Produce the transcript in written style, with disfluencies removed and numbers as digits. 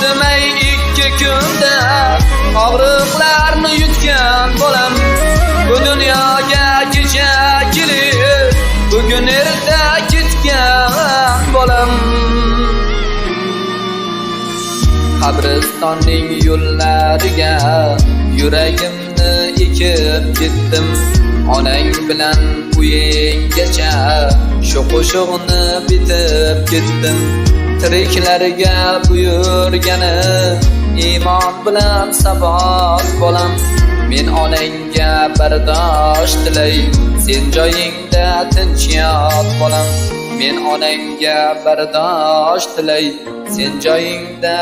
demay ikki kunda og'riqlarni yutgan bolam. Bu dunyoga kecha kelib, bugun erta ketgan bolam. Qabristonning yo'llariga yuragimni ekib ketdim. Onang bilan uyinggacha shu qo'shiqni bitib ketdim. Tiriklarga buyurgani iymon bilan sabot bolam. Men onangga bardosh tilay, sen joyingda tinch yot bolam. Men onangga bardosh tilay, sen joyingda